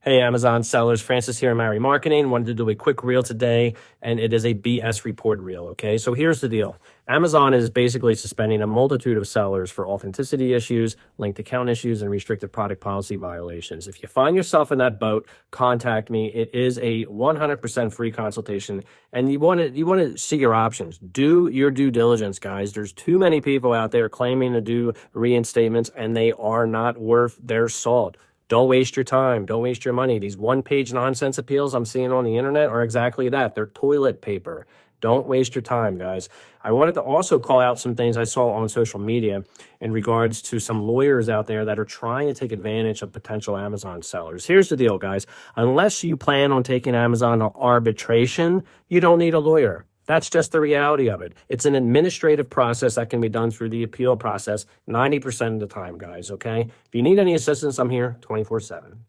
Hey, Amazon sellers, Francis here in Mary Marketing. Wanted to do a quick reel today, and it is a BS report reel, okay? So here's the deal. Amazon is basically suspending a multitude of sellers for authenticity issues, linked account issues, and restrictive product policy violations. If you find yourself in that boat, contact me. It is a 100% free consultation, and you want to see your options. Do your due diligence, guys. There's too many people out there claiming to do reinstatements, and they are not worth their salt. Don't waste your time. Don't waste your money. These one-page nonsense appeals I'm seeing on the internet are exactly that. They're toilet paper. Don't waste your time, guys. I wanted to also call out some things I saw on social media in regards to some lawyers out there that are trying to take advantage of potential Amazon sellers. Here's the deal, guys. Unless you plan on taking Amazon to arbitration, you don't need a lawyer. That's just the reality of it. It's an administrative process that can be done through the appeal process 90% of the time, guys, okay? If you need any assistance, I'm here 24/7.